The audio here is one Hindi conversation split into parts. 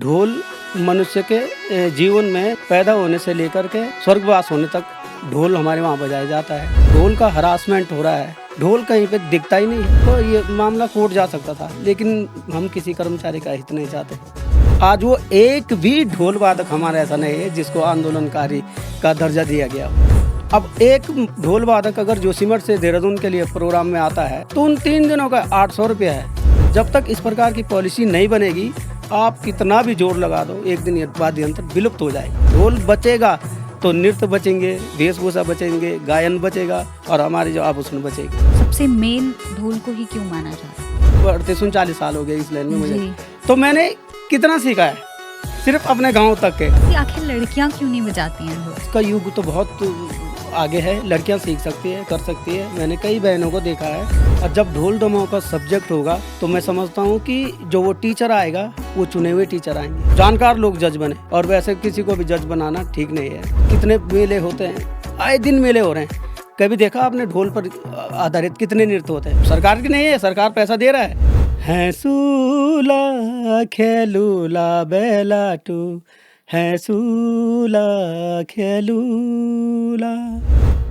ढोल मनुष्य के जीवन में पैदा होने से लेकर के स्वर्गवास होने तक ढोल हमारे वहाँ बजाया जाता है। ढोल का हरासमेंट हो रहा है, ढोल कहीं पे दिखता ही नहीं है, तो ये मामला कोर्ट जा सकता था, लेकिन हम किसी कर्मचारी का हित नहीं चाहते। आज वो एक भी ढोल वादक हमारा ऐसा नहीं है जिसको आंदोलनकारी का दर्जा दिया गया। अब एक ढोल वादक अगर जोशीमठ से देहरादून के लिए प्रोग्राम में आता है तो उन 3 दिनों का 800 रुपया है। जब तक इस प्रकार की पॉलिसी नहीं बनेगी, आप कितना भी जोर लगा दो, एक दिन ये वाद्य यंत्र विलुप्त हो जाएगा। ढोल बचेगा तो नृत्य बचेंगे, वेशभूषा बचेंगे, गायन बचेगा और हमारे जो आभूषण बचेगा। सबसे मेन ढोल को ही क्यों माना जाता है? 38-39 साल हो गए इस लाइन में मुझे, तो मैंने कितना सीखा है, सिर्फ अपने गाँव तक के। आखिर लड़कियां क्यों नहीं बजाती हैं ढोल? इसका युग तो बहुत आगे है, लड़कियां सीख सकती है, कर सकती है। मैंने कई बहनों को देखा है। और जब ढोल दमाओं का सब्जेक्ट होगा तो मैं समझता हूँ कि जो वो टीचर आएगा वो चुने हुए टीचर आएंगे, जानकार लोग जज बने। और वैसे किसी को भी जज बनाना ठीक नहीं है। कितने मेले होते हैं, आए दिन मेले हो रहे हैं। कभी देखा आपने ढोल पर आधारित कितने नृत्य होते हैं? सरकार की नहीं है, सरकार पैसा दे रहा है सूला खेलूला बेलाटू है सूला खेलूला।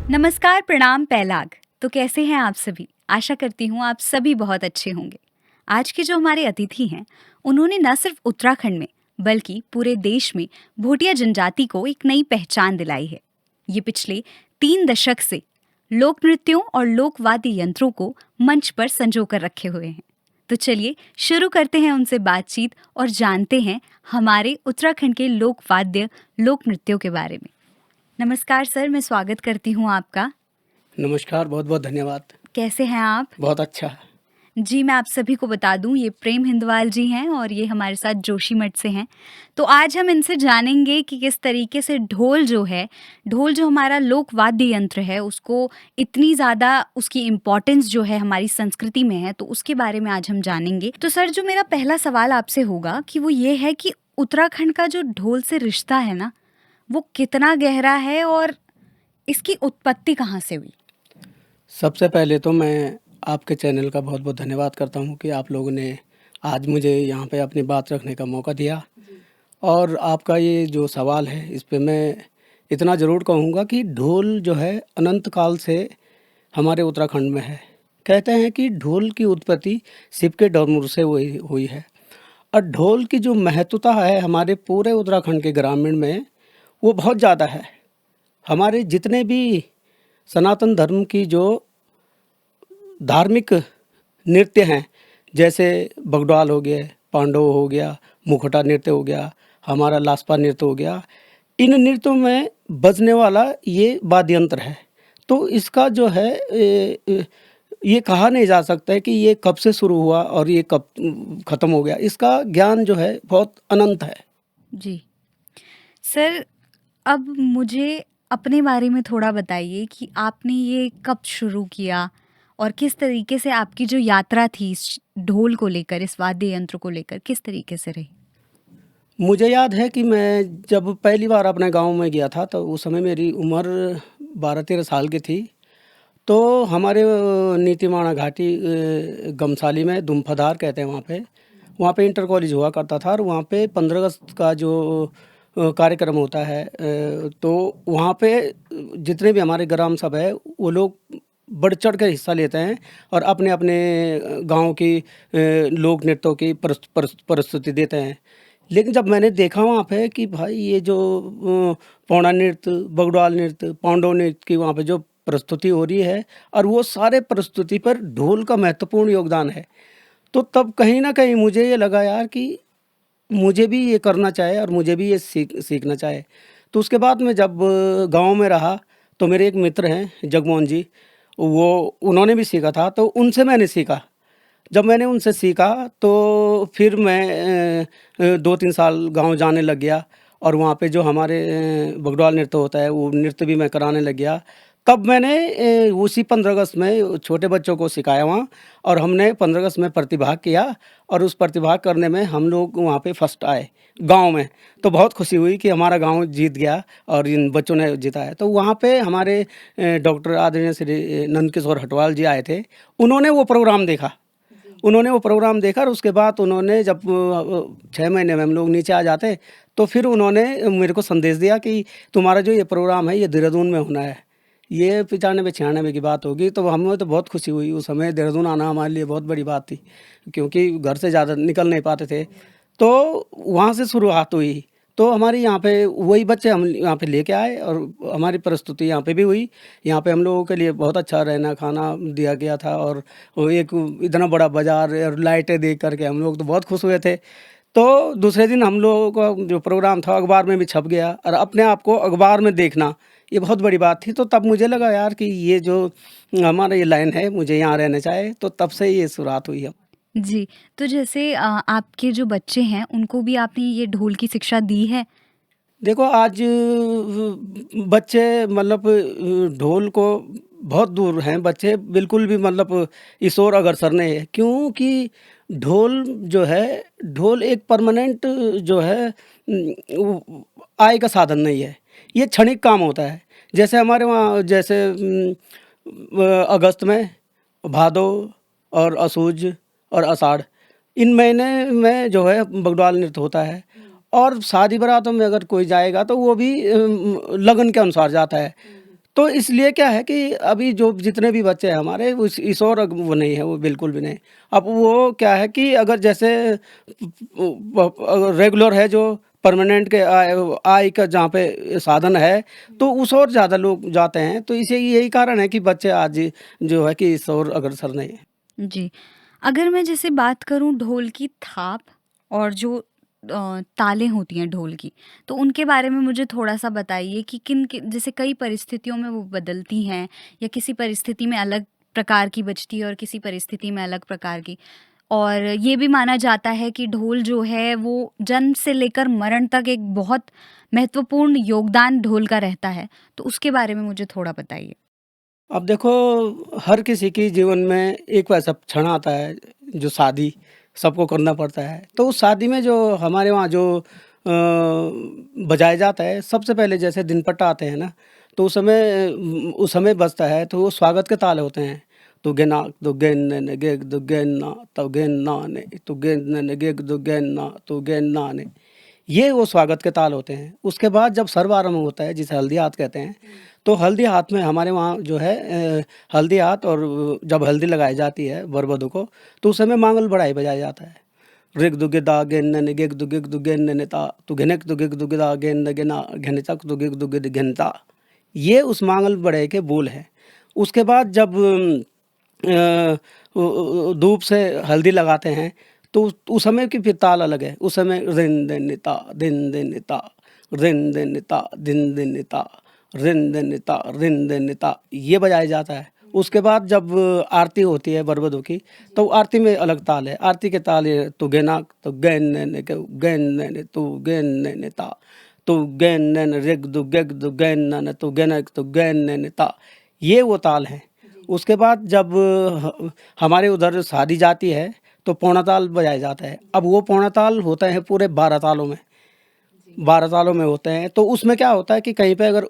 नमस्कार, प्रणाम, पैलाग। तो कैसे हैं आप सभी? आशा करती हूँ आप सभी बहुत अच्छे होंगे। आज के जो हमारे अतिथि हैं, उन्होंने न सिर्फ उत्तराखंड में बल्कि पूरे देश में भोटिया जनजाति को एक नई पहचान दिलाई है। ये पिछले 3 दशक से लोक नृत्यों और लोक वाद्य यंत्रों को मंच पर संजो कर रखे हुए हैं। तो चलिए शुरू करते हैं उनसे बातचीत और जानते हैं हमारे उत्तराखंड के लोक वाद्य लोक नृत्यों के बारे में। नमस्कार सर, मैं स्वागत करती हूँ आपका। नमस्कार, बहुत बहुत धन्यवाद। कैसे हैं आप? बहुत अच्छा। जी, मैं आप सभी को बता दूं, ये प्रेम हिंदवाल जी हैं और ये हमारे साथ जोशीमठ से हैं। तो आज हम इनसे जानेंगे कि किस तरीके से ढोल जो हमारा लोक वाद्य यंत्र है, उसको इतनी ज़्यादा उसकी इम्पोर्टेंस जो है हमारी संस्कृति में है, तो उसके बारे में आज हम जानेंगे। तो सर, जो मेरा पहला सवाल आपसे होगा कि वो ये है कि उत्तराखंड का जो ढोल से रिश्ता है ना, वो कितना गहरा है और इसकी उत्पत्ति कहाँ से हुई? सबसे पहले तो मैं आपके चैनल का बहुत बहुत धन्यवाद करता हूँ कि आप लोगों ने आज मुझे यहाँ पे अपनी बात रखने का मौका दिया। और आपका ये जो सवाल है, इस पे मैं इतना ज़रूर कहूँगा कि ढोल जो है अनंत काल से हमारे उत्तराखंड में है। कहते हैं कि ढोल की उत्पत्ति शिव के डमरू से हुई है। और ढोल की जो महत्वता है हमारे पूरे उत्तराखंड के ग्रामीण में, वो बहुत ज़्यादा है। हमारे जितने भी सनातन धर्म की जो धार्मिक नृत्य हैं, जैसे बगडवाल हो गया, पांडव हो गया, मुखौटा नृत्य हो गया, हमारा लास्पा नृत्य हो गया, इन नृत्यों में बजने वाला ये वाद्य यंत्र है। तो इसका जो है ये कहा नहीं जा सकता है कि ये कब से शुरू हुआ और ये कब ख़त्म हो गया। इसका ज्ञान जो है बहुत अनंत है। जी सर, अब मुझे अपने बारे में थोड़ा बताइए कि आपने ये कब शुरू किया और किस तरीके से आपकी जो यात्रा थी इस ढोल को लेकर, इस वाद्य यंत्र को लेकर, किस तरीके से रही? मुझे याद है कि मैं जब पहली बार अपने गांव में गया था तो उस समय मेरी उम्र 12-13 साल की थी। तो हमारे नीतीमाणा घाटी गमसाली में दुम्फाधार कहते हैं वहाँ पे इंटर कॉलेज हुआ करता था। और वहाँ पे 15 अगस्त का जो कार्यक्रम होता है, तो वहाँ पे जितने भी हमारे ग्राम सभा है वो लोग बढ़ चढ़ कर हिस्सा लेते हैं और अपने अपने गांव की लोक नृत्यों की प्रस्तुति देते हैं। लेकिन जब मैंने देखा वहाँ पे कि भाई ये जो पौड़ा नृत्य, बगडवाल नृत्य, पांडव नृत्य की वहाँ पे जो प्रस्तुति हो रही है और वो सारे प्रस्तुति पर ढोल का महत्वपूर्ण योगदान है, तो तब कहीं ना कहीं मुझे ये लगा यार कि मुझे भी ये करना चाहे और मुझे भी ये सीखना चाहे। तो उसके बाद में जब गांव में रहा तो मेरे एक मित्र हैं जगमोहन जी, उन्होंने भी सीखा था, तो उनसे मैंने सीखा। जब मैंने उनसे सीखा तो फिर मैं 2-3 साल गांव जाने लग गया और वहाँ पे जो हमारे बगडवाल नृत्य होता है वो नृत्य भी मैं कराने लग गया। तब मैंने उसी 15 अगस्त में छोटे बच्चों को सिखाया वहाँ, और हमने 15 अगस्त में प्रतिभाग किया और उस प्रतिभाग करने में हम लोग वहाँ पे फर्स्ट आए गांव में। तो बहुत खुशी हुई कि हमारा गांव जीत गया और इन बच्चों ने जीता है। तो वहाँ पे हमारे डॉक्टर आदरणीय श्री नंदकिशोर हटवाल जी आए थे, उन्होंने वो प्रोग्राम देखा उन्होंने वो प्रोग्राम देखा और उसके बाद उन्होंने जब 6 महीने में हम लोग नीचे आ जाते तो फिर उन्होंने मेरे को संदेश दिया कि तुम्हारा जो ये प्रोग्राम है ये देहरादून में होना है। ये 95-96 की बात होगी। तो हमें तो बहुत खुशी हुई उस समय। देहरादून आना हमारे लिए बहुत बड़ी बात थी क्योंकि घर से ज़्यादा निकल नहीं पाते थे। तो वहाँ से शुरुआत हुई। तो हमारे यहाँ पे वही बच्चे हम यहाँ पे लेके आए और हमारी प्रस्तुति यहाँ पे भी हुई। यहाँ पे हम लोगों के लिए बहुत अच्छा रहना खाना दिया गया था और वो एक इतना बड़ा बाज़ार और लाइटें देख कर के हम लोग तो बहुत खुश हुए थे। तो दूसरे दिन हम लोगों का जो प्रोग्राम था अखबार में भी छप गया और अपने आप को अखबार में देखना ये बहुत बड़ी बात थी। तो तब मुझे लगा यार कि ये जो हमारा ये लाइन है मुझे यहाँ रहना चाहिए। तो तब से ये शुरुआत हुई है। जी, तो जैसे आपके जो बच्चे हैं उनको भी आपने ये ढोल की शिक्षा दी है? देखो आज बच्चे मतलब ढोल को बहुत दूर हैं बच्चे, बिल्कुल भी मतलब इस ओर अग्रसर नहीं है क्योंकि ढोल जो है, ढोल एक परमानेंट जो है आय का साधन नहीं है। ये क्षणिक काम होता है। जैसे हमारे वहाँ जैसे अगस्त में भादो और असूज और आषाढ़ इन महीने में जो है बगडवाल नृत्य होता है। और शादी बारातों में अगर कोई जाएगा तो वो भी लगन के अनुसार जाता है। तो इसलिए क्या है कि अभी जो जितने भी बच्चे हैं हमारे उस इस और वो नहीं है, वो बिल्कुल भी नहीं। अब वो क्या है कि अगर जैसे अगर रेगुलर है जो परमानेंट के आय का जहाँ पे साधन है तो उस और ज़्यादा लोग जाते हैं। तो इसे यही कारण है कि बच्चे आज जो है कि इस और अग्रसर नहीं है। जी। अगर मैं जैसे बात करूँ ढोल की थाप और जो तालें होती हैं ढोल की, तो उनके बारे में मुझे थोड़ा-सा बताइए कि किन जैसे कई परिस्थितियों में वो बदलती हैं या किसी परिस्थिति में अलग प्रकार की बजती है और किसी परिस्थिति में अलग प्रकार की। और ये भी माना जाता है कि ढोल जो है वो जन्म से लेकर मरण तक एक बहुत महत्वपूर्ण योगदान ढोल का रहता है। तो उसके बारे में मुझे थोड़ा बताइए? अब देखो हर किसी की जीवन में एक वैसा क्षण आता है जो शादी सबको करना पड़ता है। तो उस शादी में जो हमारे वहाँ जो बजाया जाता है सबसे पहले जैसे दिनपट्टा आते हैं ना, तो उस समय बजता है तो वो स्वागत के ताल होते हैं। तो गेना तो गेन ने गेग दो गेन ना तो गेन ना ने तो गेन ने गेग दो गेन ना तो गेन ना ने, ये वो स्वागत के ताल होते हैं। उसके बाद जब सर्वारंभ होता है जिसे हल्दी हाथ कहते हैं, तो हल्दी हाथ में हमारे वहाँ जो है हल्दी हाथ और जब हल्दी लगाई जाती है वर वधू को तो उस समय मांगल बढ़ाई बजाया जाता है। ऋग दुगे दा गेन ने गेग दुगे दुगेन ने ता तू घनेक दुगे दुगे दा गेन ने गेना घने तक दुगे दुगे घनता, ये उस मांगल बढ़ाई के बोल हैं। उसके बाद जब धूप से हल्दी लगाते हैं तो उस समय की फिर ताल अलग है। उस समय रिन दिन निता दिन दिन निता रिन दिन निता दिन दिन निता रिन दिन निता रिन दिन निता, ये बजाया जाता है। उसके बाद जब आरती होती है वर वधू की तो आरती में अलग ताल है। आरती के ताल ये तो गेना तो गैन ने गैन ने तो गैन ने ता तो गैन ने रिग दु गेग दु गैन ने तो गैन तो गैन ने ता, ये वो ताल है। उसके बाद जब हमारे उधर शादी जाती है तो पौना ताल बजाया जाता है। अब वो पौना ताल होते हैं पूरे 12 तालों में, 12 तालों में होते हैं। तो उसमें क्या होता है कि कहीं पे अगर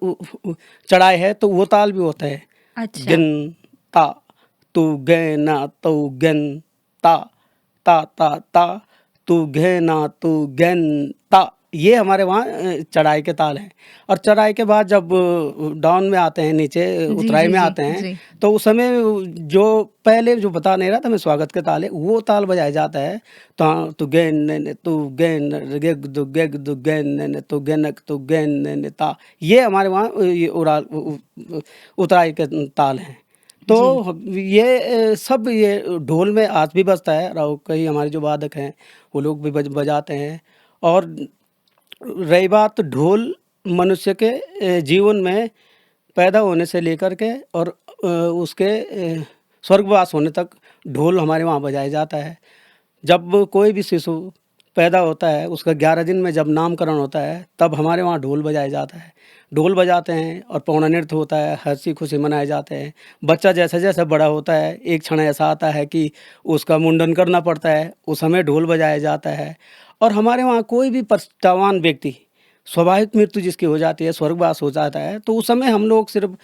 चढ़ाई है तो वो ताल भी होता है। अच्छा। गिन ता तू गे ना तू गेन ता ता ता ता तू घे ना तू गेन ता, ये हमारे वहाँ चढ़ाई के ताल हैं। और चढ़ाई के बाद जब डाउन में आते हैं नीचे जी, उतराई जी, में जी, आते हैं जी। तो उस समय जो पहले जो बता नहीं रहा था मैं स्वागत के ताल है वो ताल बजाया जाता है। तो गेन ने तू गेन गेग दु गेग दु गेन ने तू गेनक तू गेन ने ता, ये हमारे वहाँ ये उतराई के ताल हैं। तो जी। ये सब ये ढोल में आज भी बजता है और कई हमारे जो वादक हैं वो लोग भी बजाते हैं। और रही बात ढोल मनुष्य के जीवन में पैदा होने से लेकर के और उसके स्वर्गवास होने तक ढोल हमारे वहाँ बजाया जाता है। जब कोई भी शिशु पैदा होता है उसका 11 दिन में जब नामकरण होता है तब हमारे वहाँ ढोल बजाया जाता है। ढोल बजाते हैं और पौना नृत्य होता है, हँसी खुशी मनाए जाते हैं। बच्चा जैसे जैसे बड़ा होता है एक क्षण ऐसा आता है कि उसका मुंडन करना पड़ता है, उस समय ढोल बजाया जाता है। और हमारे वहाँ कोई भी पछतावान व्यक्ति स्वाभाविक मृत्यु जिसकी हो जाती है, स्वर्गवास हो जाता है, तो उस समय हम लोग सिर्फ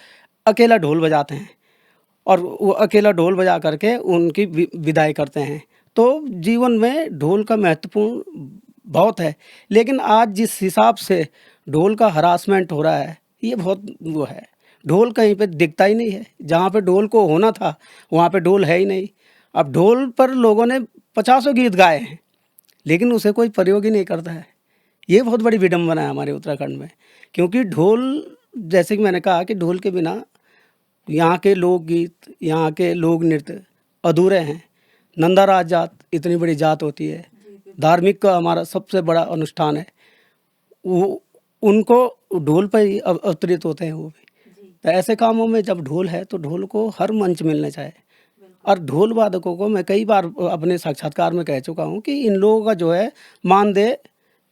अकेला ढोल बजाते हैं और वो अकेला ढोल बजा करके उनकी विदाई करते हैं। तो जीवन में ढोल का महत्वपूर्ण बहुत है। लेकिन आज जिस हिसाब से ढोल का हरासमेंट हो रहा है, ये बहुत वो है। ढोल कहीं पे दिखता ही नहीं है। जहाँ पे ढोल को होना था, वहाँ पे ढोल है ही नहीं। अब ढोल पर लोगों ने पचासों गीत गाए हैं, लेकिन उसे कोई प्रयोग ही नहीं करता है। ये बहुत बड़ी विडंबना है हमारे उत्तराखंड में, क्योंकि ढोल, जैसे कि मैंने कहा कि ढोल के बिना यहाँ के लोकगीत, यहाँ के लोक नृत्य अधूरे हैं। नंदा राज जात इतनी बड़ी जात होती है, धार्मिक का हमारा सबसे बड़ा अनुष्ठान है, वो उनको ढोल पर ही अवतरित होते हैं वो भी। तो ऐसे कामों में जब ढोल है तो ढोल को हर मंच मिलना चाहिए। और ढोल वादकों को मैं कई बार अपने साक्षात्कार में कह चुका हूँ कि इन लोगों का जो है मानदेय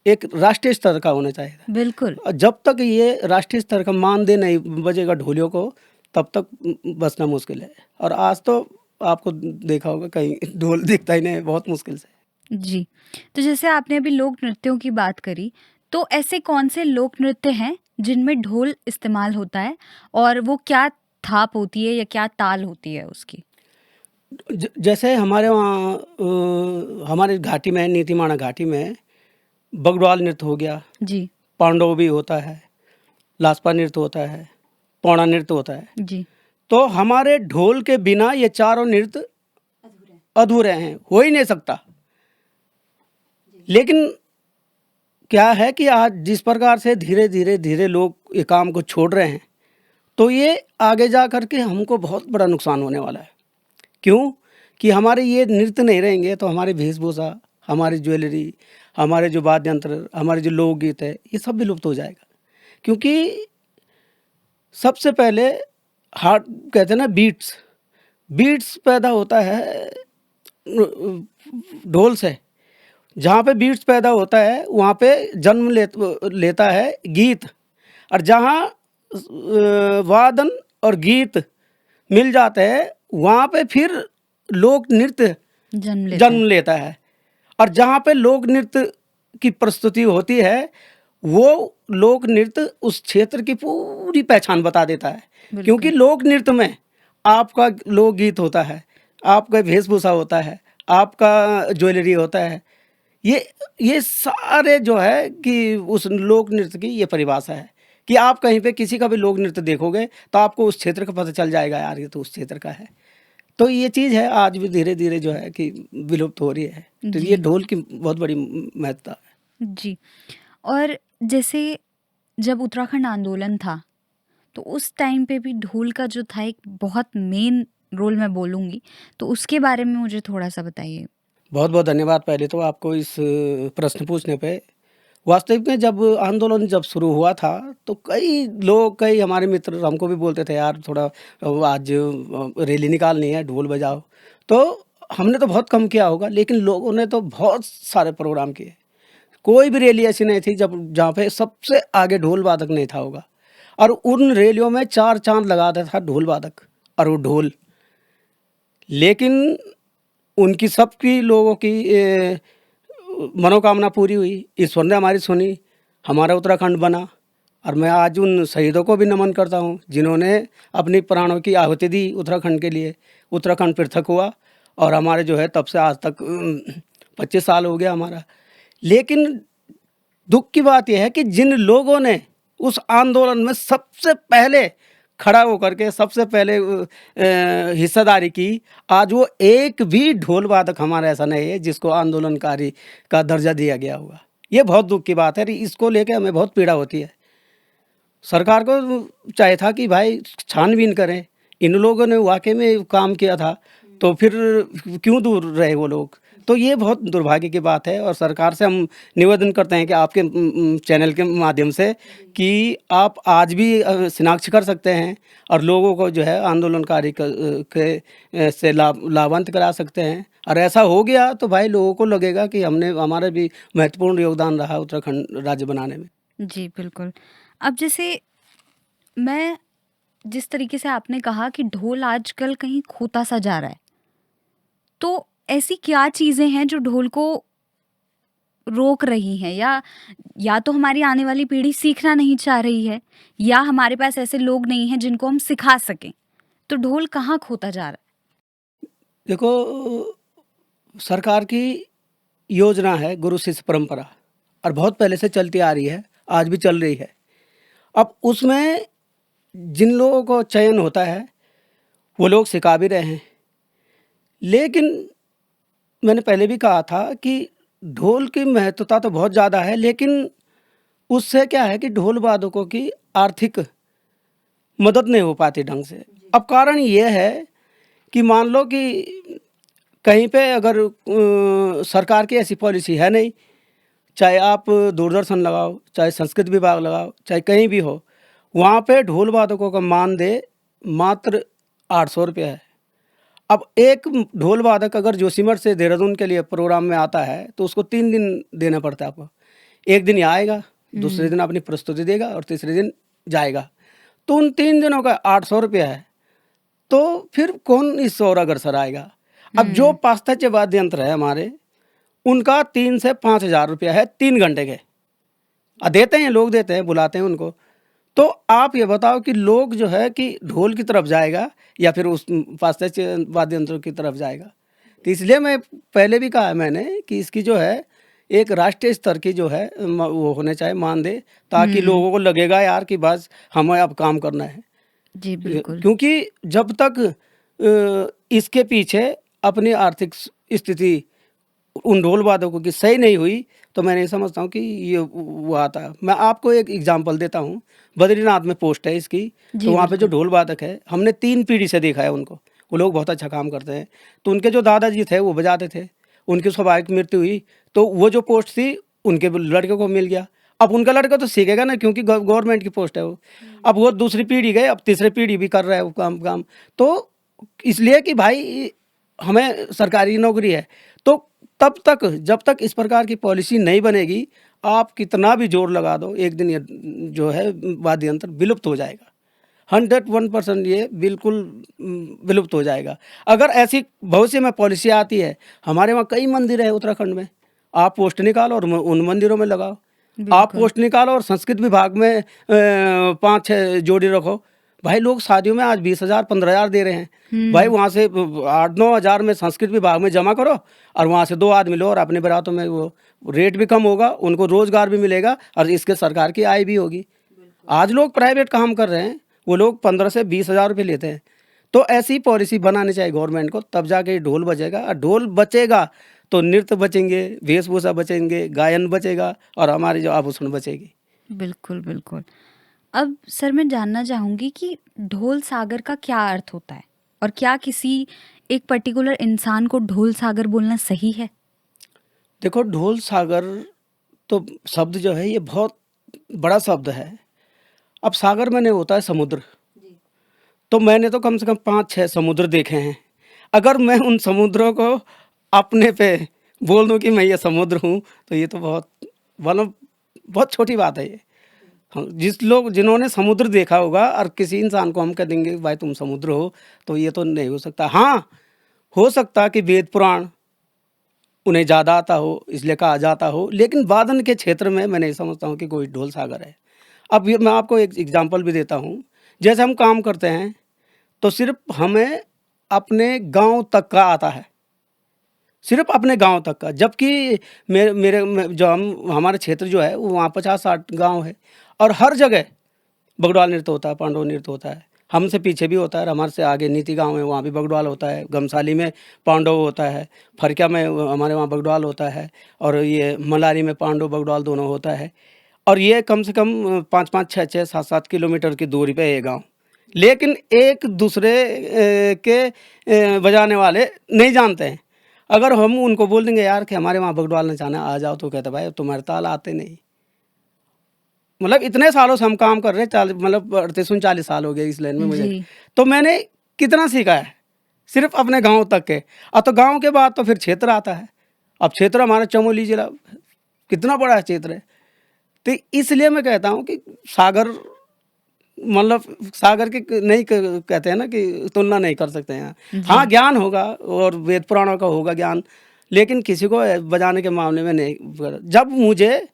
एक राष्ट्रीय स्तर का होना चाहिए। बिल्कुल। और जब तक ये राष्ट्रीय स्तर का मानदेय नहीं बजेगा ढोलियों को, तब तक बचना मुश्किल है। और आज तो आपको देखा होगा कहीं ढोल दिखता ही नहीं है, बहुत मुश्किल से। जी। तो जैसे आपने अभी लोक नृत्यों की बात करी, तो ऐसे कौन से लोक नृत्य हैं जिनमें ढोल इस्तेमाल होता है और वो क्या थाप होती है या क्या ताल होती है उसकी? जैसे हमारे वहाँ हमारे घाटी में, नीतीमाणा घाटी में बगड़वाल नृत्य हो गया, जी, पांडव भी होता है, लास्पा नृत्य होता है, पौड़ा नृत्य होता है। जी। तो हमारे ढोल के बिना ये चारों नृत्य अधूरे हैं, हो ही नहीं सकता। लेकिन क्या है कि आज जिस प्रकार से धीरे धीरे धीरे लोग ये काम को छोड़ रहे हैं, तो ये आगे जा कर के हमको बहुत बड़ा नुकसान होने वाला है। क्यों? कि हमारे ये नृत्य नहीं रहेंगे तो हमारी वेशभूषा, हमारी ज्वेलरी, हमारे जो वाद्य यंत्र, हमारे जो लोकगीत है, ये सब विलुप्त हो जाएगा। क्योंकि सबसे पहले हार्ट, कहते हैं ना, बीट्स, बीट्स पैदा होता है ढोल से। जहाँ पे बीट्स पैदा होता है वहाँ पे जन्म लेता है गीत। और जहाँ वादन और गीत मिल जाते हैं, वहाँ पे फिर लोक नृत्य जन्म लेता है। और जहाँ पे लोक नृत्य की प्रस्तुति होती है, वो लोक नृत्य उस क्षेत्र की पूरी पहचान बता देता है। क्योंकि लोक नृत्य में आपका लोकगीत होता है, आपका वेशभूषा होता है, आपका ज्वेलरी होता है। ये सारे जो है कि उस लोक नृत्य की ये परिभाषा है कि आप कहीं पे किसी का भी लोक नृत्य देखोगे तो आपको उस क्षेत्र का पता चल जाएगा, यार ये तो उस क्षेत्र का है। तो ये चीज़ है, आज भी धीरे धीरे जो है कि विलुप्त हो रही है। तो ये ढोल की बहुत बड़ी महत्ता है। जी। और जैसे जब उत्तराखंड आंदोलन था, तो उस टाइम पे भी ढोल का जो था एक बहुत मेन रोल मैं बोलूँगी, तो उसके बारे में मुझे थोड़ा-सा बताइए? बहुत बहुत धन्यवाद पहले तो आपको इस प्रश्न पूछने पे। वास्तविक में जब आंदोलन जब शुरू हुआ था, तो कई लोग, कई हमारे मित्र हमको भी बोलते थे, यार थोड़ा आज रैली निकालनी है, ढोल बजाओ। तो हमने तो बहुत कम किया होगा, लेकिन लोगों ने तो बहुत सारे प्रोग्राम किए। कोई भी रैली ऐसी नहीं थी जब जहाँ पे सबसे आगे ढोल वादक नहीं था होगा। और उन रैलियों में 4 चाँद लगा देता था ढोल वादक और वो ढोल। लेकिन उनकी सबकी लोगों की मनोकामना पूरी हुई, ईश्वर ने हमारी सुनी, हमारा उत्तराखंड बना। और मैं आज उन शहीदों को भी नमन करता हूँ जिन्होंने अपनी प्राणों की आहुति दी उत्तराखंड के लिए। उत्तराखंड पृथक हुआ और हमारे जो है तब से आज तक 25 साल हो गया हमारा। लेकिन दुख की बात यह है कि जिन लोगों ने उस आंदोलन में सबसे पहले खड़ा होकर के सबसे पहले हिस्सेदारी की, आज वो एक भी ढोल वादक हमारा ऐसा नहीं है जिसको आंदोलनकारी का दर्जा दिया गया होगा। ये बहुत दुख की बात है। इसको लेके हमें बहुत पीड़ा होती है। सरकार को चाहिए था कि भाई छानबीन करें, इन लोगों ने वाकई में काम किया था, तो फिर क्यों दूर रहे वो लोग। तो ये बहुत दुर्भाग्य की बात है। और सरकार से हम निवेदन करते हैं कि आपके चैनल के माध्यम से कि आप आज भी शिनाख्त कर सकते हैं और लोगों को जो है आंदोलनकारी से लाभान्वित करा सकते हैं। और ऐसा हो गया तो भाई लोगों को लगेगा कि हमने, हमारा भी महत्वपूर्ण योगदान रहा उत्तराखंड राज्य बनाने में। जी, बिल्कुल। अब जैसे मैं जिस तरीके से आपने कहा कि ढोल आजकल कहीं खोता-सा जा रहा है, तो ऐसी क्या चीज़ें हैं जो ढोल को रोक रही हैं, या तो हमारी आने वाली पीढ़ी सीखना नहीं चाह रही है, या हमारे पास ऐसे लोग नहीं हैं जिनको हम सिखा सकें? तो ढोल कहाँ खोता जा रहा है? देखो, सरकार की योजना है गुरु शिष्य परंपरा, और बहुत पहले से चलती आ रही है, आज भी चल रही है। अब उसमें जिन लोगों को चयन होता है वो लोग सिखा भी रहे हैं, लेकिन मैंने पहले भी कहा था कि ढोल की महत्वता तो बहुत ज़्यादा है, लेकिन उससे क्या है कि ढोल वादकों की आर्थिक मदद नहीं हो पाती ढंग से। अब कारण ये है कि मान लो कि कहीं पे अगर सरकार की ऐसी पॉलिसी है नहीं, चाहे आप दूरदर्शन लगाओ, चाहे संस्कृत विभाग लगाओ, चाहे कहीं भी हो, वहाँ पे ढोल वादकों का मानदेय मात्र 800 रुपये है। अब एक ढोल वादक अगर जोशीमठ से देहरादून के लिए प्रोग्राम में आता है तो उसको 3 दिन देना पड़ता है आपको। एक दिन यहाँ आएगा, दूसरे दिन अपनी प्रस्तुति देगा और तीसरे दिन जाएगा। तो उन 3 दिनों का 800 रुपया है, तो फिर कौन इस ओर अग्रसर आएगा। अब जो पाश्चात्य वाद्य यंत्र है हमारे, उनका 3 से 5,000 रुपया है 3 घंटे के। देते हैं, लोग देते हैं, बुलाते हैं उनको। तो आप ये बताओ कि लोग जो है कि ढोल की तरफ जाएगा या फिर उस पाश्चात्य वाद्य यंत्रों की तरफ जाएगा। तो इसलिए मैं पहले भी कहा है मैंने कि इसकी जो है एक राष्ट्रीय स्तर की जो है वो होने चाहिए मानदेय, ताकि लोगों को लगेगा यार कि बस हमें अब काम करना है। जी बिल्कुल। क्योंकि जब तक इसके पीछे अपनी आर्थिक स्थिति उन ढोल वादकों की सही नहीं हुई तो मैं नहीं समझता हूँ कि ये वो आता है। मैं आपको एक एग्जांपल देता हूँ, बद्रीनाथ में पोस्ट है इसकी। तो वहाँ पे जो ढोल वादक है, हमने 3 पीढ़ी से देखा है उनको, वो लोग बहुत अच्छा काम करते हैं। तो उनके जो दादाजी थे वो बजाते थे, उनकी स्वाभाविक मृत्यु हुई तो वो जो पोस्ट थी उनके लड़के को मिल गया। अब उनका लड़का तो सीखेगा ना, क्योंकि गवर्नमेंट की पोस्ट है वो। अब वो दूसरी पीढ़ी गए, अब तीसरी पीढ़ी भी कर रहा है वो काम। तो इसलिए कि भाई हमें सरकारी नौकरी है, तो तब तक जब तक इस प्रकार की पॉलिसी नहीं बनेगी, आप कितना भी जोर लगा दो, एक दिन ये जो है वाद्य यंत्र विलुप्त हो जाएगा। 101% ये बिल्कुल विलुप्त हो जाएगा। अगर ऐसी भविष्य में पॉलिसी आती है, हमारे वहाँ कई मंदिर है उत्तराखंड में, आप पोस्ट निकालो और उन मंदिरों में लगाओ। आप पोस्ट निकालो और संस्कृत विभाग में 5-6 जोड़ी रखो। भाई लोग शादियों में आज 20,000 15,000 दे रहे हैं। भाई वहाँ से 8-9 हज़ार में संस्कृत विभाग में जमा करो और वहाँ से 2 आदमी लो और अपने बारातों में वो रेट भी कम होगा, उनको रोजगार भी मिलेगा और इसके सरकार की आय भी होगी। आज लोग प्राइवेट काम कर रहे हैं, वो लोग 15 से 20,000 रुपये लेते हैं। तो ऐसी पॉलिसी बनानी चाहिए गवर्नमेंट को, तब जाके ढोल बजेगा। और ढोल बचेगा तो नृत्य बचेंगे, वेशभूषा बचेंगे, गायन बचेगा और हमारी जो आभूषण बचेगी। बिल्कुल बिल्कुल। अब सर मैं जानना चाहूँगी कि ढोल सागर का क्या अर्थ होता है, और क्या किसी एक पर्टिकुलर इंसान को ढोल सागर बोलना सही है? देखो, ढोल सागर तो शब्द जो है ये बहुत बड़ा शब्द है। अब सागर मैंने होता है समुद्र, तो मैंने तो कम से कम 5-6 समुद्र देखे हैं। अगर मैं उन समुद्रों को अपने पे बोल दूं कि मैं ये समुद्र हूँ, तो ये तो बहुत छोटी बात है ये। जिन्होंने समुद्र देखा होगा और किसी इंसान को हम कह देंगे भाई तुम समुद्र हो, तो ये तो नहीं हो सकता। हाँ, हो सकता कि वेद पुराण उन्हें ज़्यादा आता हो इसलिए कहा जाता हो, लेकिन वादन के क्षेत्र में मैं नहीं समझता हूँ कि कोई ढोल सागर है। अब मैं आपको एक एग्जांपल भी देता हूँ। जैसे हम काम करते हैं तो सिर्फ हमें अपने गांव तक का आता है, सिर्फ अपने गांव तक का। जबकि जो हमारे क्षेत्र जो है वो वहाँ 50-60 गांव है और हर जगह बगड़वाल नृत्य होता है, पांडव नृत्य होता है। हमसे पीछे भी होता है, हमारे से आगे नीति गांव है, वहाँ भी बगड़वाल होता है। गमसाली में पांडव होता है, फरकिया में हमारे वहाँ बगड़वाल होता है, और ये मलारी में पांडव बगड़वाल दोनों होता है। और ये कम से कम 5-5, 6-6, 7-7 किलोमीटर की दूरी पे है ये गाँव, लेकिन एक दूसरे के बजाने वाले नहीं जानते हैं। अगर हम उनको बोल देंगे यार कि हमारे वहाँ बगड़वाल नचाना आ जाओ, तो कहते भाई तुम्हारे ताल आते नहीं। मतलब इतने सालों से हम काम कर रहे हैं, मतलब 38-39 साल हो गए इस लाइन में मुझे। तो मैंने कितना सीखा है सिर्फ अपने गांव तक के। अब तो गांव के बाद तो फिर क्षेत्र आता है। अब क्षेत्र हमारा चमोली जिला कितना बड़ा क्षेत्र है। तो इसलिए मैं कहता हूँ कि सागर मतलब सागर के नहीं कहते हैं ना कि तुलना नहीं कर सकते हैं। हाँ, ज्ञान होगा और वेद पुराणों का होगा ज्ञान, लेकिन किसी को बजाने के मामले में नहीं। जब मुझे